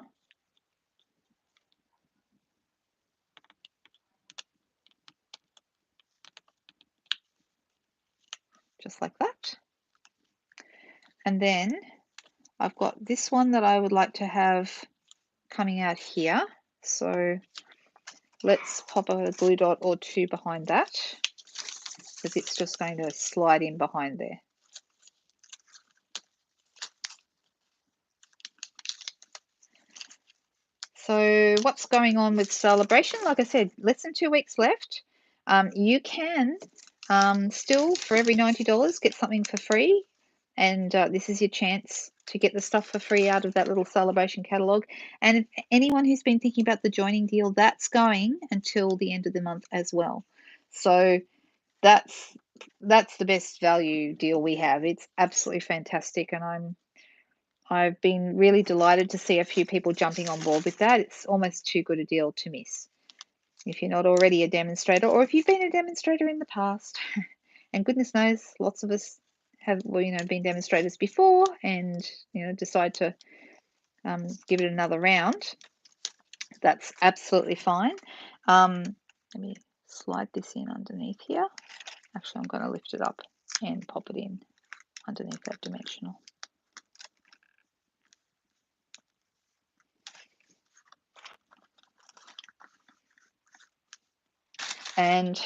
S1: Just like that. And then I've got this one that I would like to have coming out here. So let's pop a glue dot or two behind that, because it's just going to slide in behind there. So what's going on with celebration? Like I said, less than 2 weeks left. You can still, for every $90, get something for free. And this is your chance to get the stuff for free out of that little celebration catalog. And if anyone who's been thinking about the joining deal, that's going until the end of the month as well. So that's the best value deal we have. It's absolutely fantastic, and I've been really delighted to see a few people jumping on board with that. It's almost too good a deal to miss if you're not already a demonstrator, or if you've been a demonstrator in the past. And goodness knows, lots of us have been demonstrators before, and decide to give it another round. That's absolutely fine. Let me slide this in underneath here. Actually, I'm going to lift it up and pop it in underneath that dimensional. And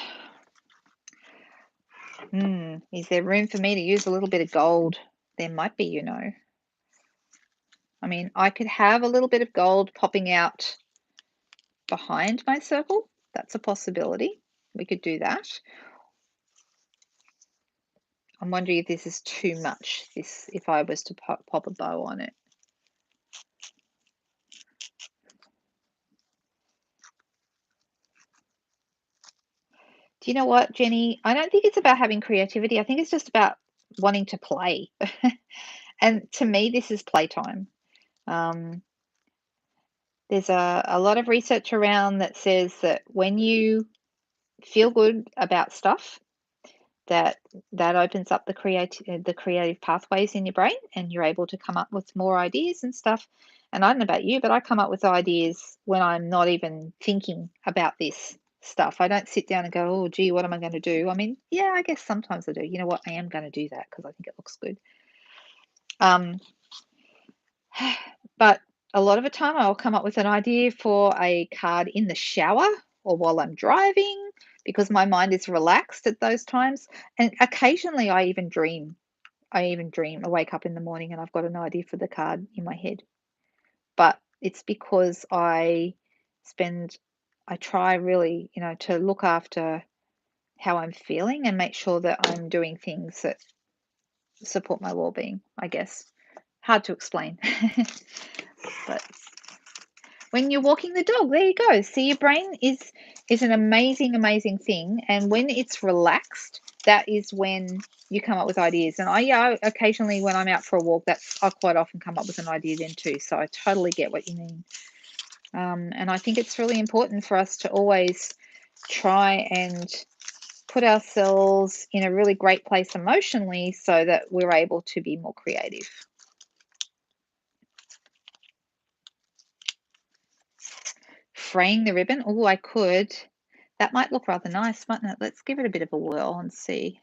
S1: is there room for me to use a little bit of gold? There might be, I mean, I could have a little bit of gold popping out behind my circle. That's a possibility. We could do that. I'm wondering if this is too much, if I was to pop a bow on it. Do you know what, Jenny? I don't think it's about having creativity. I think it's just about wanting to play. And to me, this is playtime. There's a lot of research around that says that when you feel good about stuff, that opens up the creative pathways in your brain, and you're able to come up with more ideas and stuff. And I don't know about you, but I come up with ideas when I'm not even thinking about this stuff. I don't sit down and go, oh gee, what am I going to do? I mean, yeah, I guess sometimes I do. You know what, I am going to do that because I think it looks good. But a lot of the time I'll come up with an idea for a card in the shower or while I'm driving, because my mind is relaxed at those times. And occasionally I even dream. I wake up in the morning and I've got an idea for the card in my head. But it's because I try really, to look after how I'm feeling and make sure that I'm doing things that support my well-being, I guess. Hard to explain. But when you're walking the dog, there you go. See, your brain is an amazing thing, and when it's relaxed, that is when you come up with ideas. And I occasionally, when I'm out for a walk, I quite often come up with an idea then too. So I totally get what you mean. And I think it's really important for us to always try and put ourselves in a really great place emotionally so that we're able to be more creative. Fraying the ribbon. Oh, I could. That might look rather nice, mightn't it? Let's give it a bit of a whirl and see.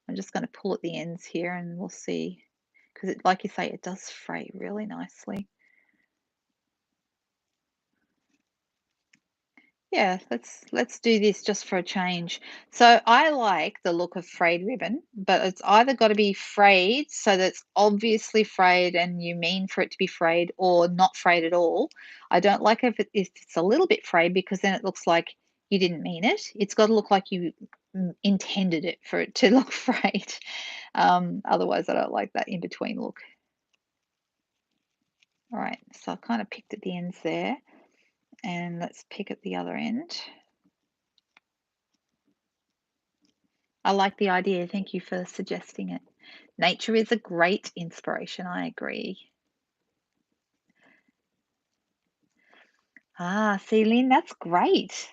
S1: I'm just going to pull at the ends here and we'll see. Because, like you say, it does fray really nicely. Yeah, let's do this just for a change. So I like the look of frayed ribbon, but it's either got to be frayed so that it's obviously frayed and you mean for it to be frayed, or not frayed at all. I don't like if it's a little bit frayed, because then it looks like you didn't mean it. It's got to look like you intended it for it to look frayed. Otherwise, I don't like that in between look. All right, so I've kind of picked at the ends there, and let's pick at the other end. I like the idea. Thank you for suggesting it. Nature is a great inspiration. I agree. Ah, see, Lynn, that's great.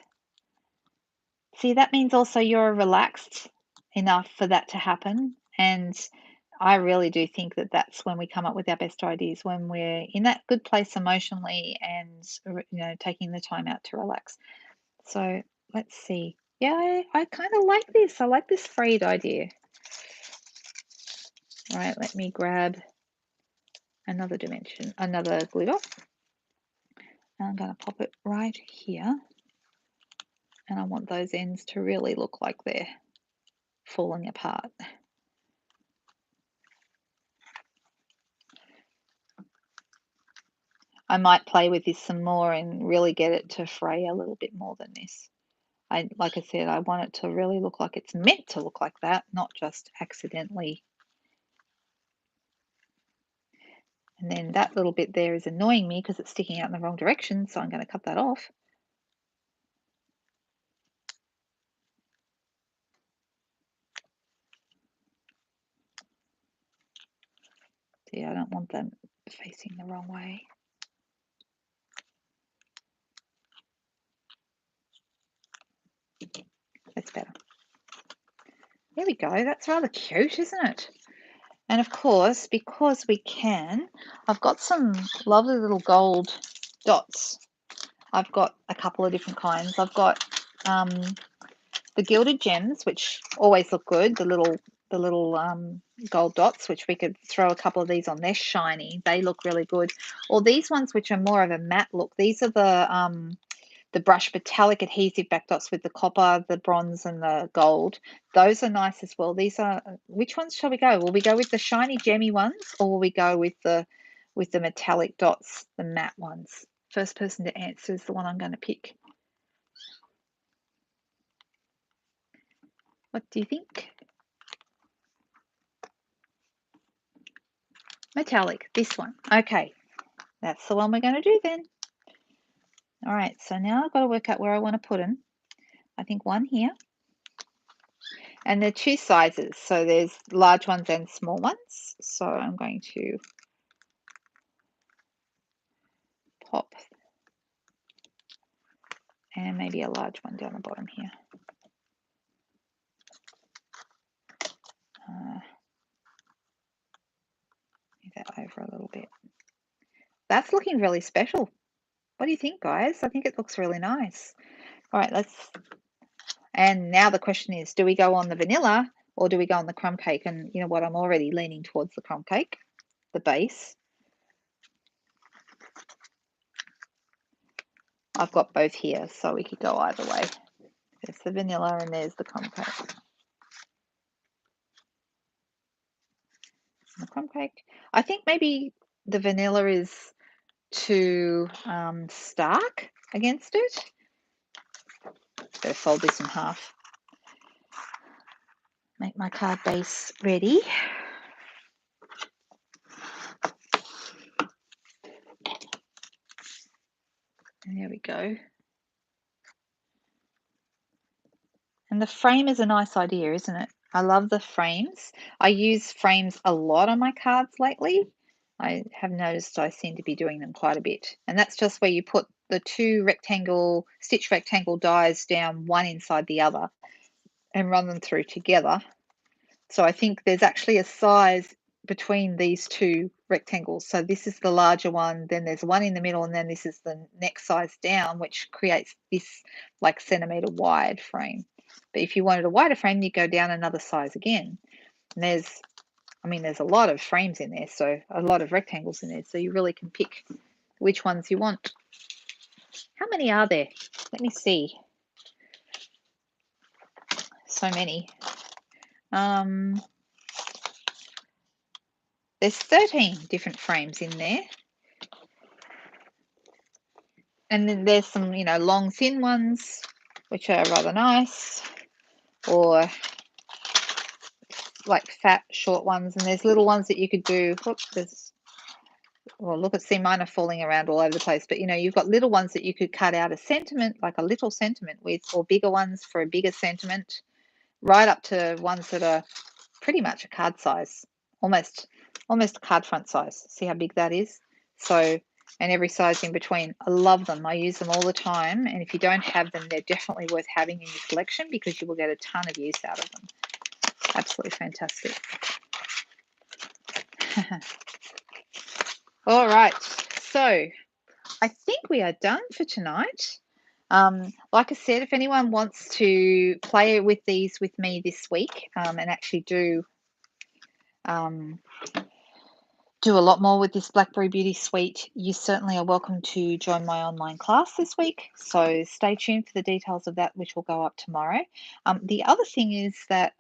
S1: See, that means also you're relaxed enough for that to happen. And I really do think that that's when we come up with our best ideas, when we're in that good place emotionally and, taking the time out to relax. So let's see. Yeah, I kind of like this. I like this frayed idea. All right, let me grab another dimension, another glue dot. And I'm going to pop it right here. And I want those ends to really look like they're falling apart. I might play with this some more and really get it to fray a little bit more than this. Like I said, I want it to really look like it's meant to look like that, not just accidentally. And then that little bit there is annoying me because it's sticking out in the wrong direction, so I'm going to cut that off. See, I don't want them facing the wrong way. That's better. There we go. That's rather cute, isn't it? And of course, because we can, I've got some lovely little gold dots. I've got a couple of different kinds. I've got the gilded gems, which always look good, the little gold dots, which we could throw a couple of these on. They're shiny. They look really good. Or these ones, which are more of a matte look. These are the brush metallic adhesive back dots with the copper, the bronze, and the gold. Those are nice as well. These are, which ones shall we go? Will we go with the shiny gemmy ones, or will we go with the metallic dots, the matte ones? First person to answer is the one I'm going to pick. What do you think? Metallic, this one. Okay, that's the one we're going to do then. All right, so now I've got to work out where I want to put them. I think one here. And they're two sizes, so there's large ones and small ones. So I'm going to pop and maybe a large one down the bottom here. Move that over a little bit. That's looking really special. What do you think, guys? I think it looks really nice. All right, and now the question is, do we go on the vanilla or do we go on the crumb cake? And you know what, I'm already leaning towards the crumb cake, the base. I've got both here, so we could go either way. There's the vanilla and there's the crumb cake. The crumb cake. I think maybe the vanilla is too stark against it. Better fold this in half. Make my card base ready. And there we go. And the frame is a nice idea, isn't it? I love the frames. I use frames a lot on my cards lately. I have noticed I seem to be doing them quite a bit. And that's just where you put the two stitch rectangle dies down one inside the other and run them through together. So I think there's actually a size between these two rectangles. So this is the larger one, then there's one in the middle, and then this is the next size down, which creates this like centimeter wide frame. But if you wanted a wider frame, you go down another size again. And there's a lot of frames in there, so a lot of rectangles in there, so you really can pick which ones you want. How many are there? Let me see. So many. There's 13 different frames in there. And then there's some, long, thin ones, which are rather nice, or like fat, short ones. And there's little ones that you could do. See, mine are falling around all over the place. But, you've got little ones that you could cut out a sentiment, like a little sentiment with, or bigger ones for a bigger sentiment, right up to ones that are pretty much a card size, almost a card front size. See how big that is? So and every size in between. I love them. I use them all the time. And if you don't have them, they're definitely worth having in your collection because you will get a ton of use out of them. Absolutely fantastic. All right. So I think we are done for tonight. Like I said, if anyone wants to play with these with me this week and actually um, do a lot more with this Blackberry Beauty Suite, you certainly are welcome to join my online class this week. So stay tuned for the details of that, which will go up tomorrow. The other thing is that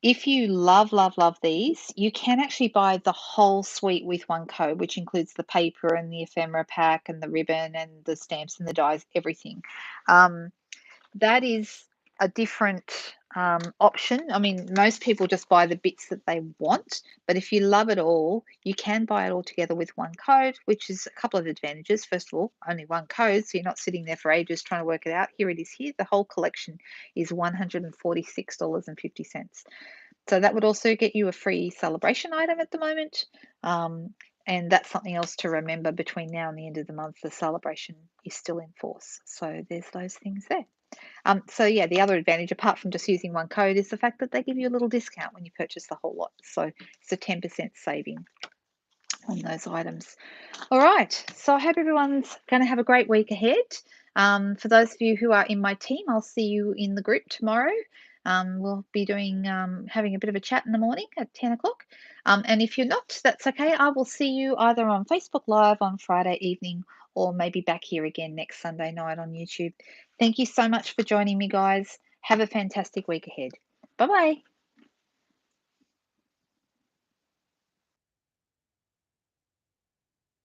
S1: if you love, love, love these, you can actually buy the whole suite with one code, which includes the paper and the ephemera pack and the ribbon and the stamps and the dies, everything. That is a different option. I mean, most people just buy the bits that they want, but if you love it all, you can buy it all together with one code, which is a couple of advantages. First of all, only one code, so you're not sitting there for ages trying to work it out. Here it is here. The whole collection is $146.50. So that would also get you a free celebration item at the moment. And that's something else to remember between now and the end of the month. The celebration is still in force. So there's those things there. So yeah, the other advantage, apart from just using one code, is the fact that they give you a little discount when you purchase the whole lot. So it's a 10% saving on those items. All right, so I hope everyone's going to have a great week ahead. For those of you who are in my team, I'll see you in the group tomorrow. We'll be doing having a bit of a chat in the morning at 10 o'clock. And if you're not, that's okay. I will see you either on Facebook Live on Friday evening or maybe back here again next Sunday night on YouTube. Thank you so much for joining me, guys. Have a fantastic week ahead. Bye-bye.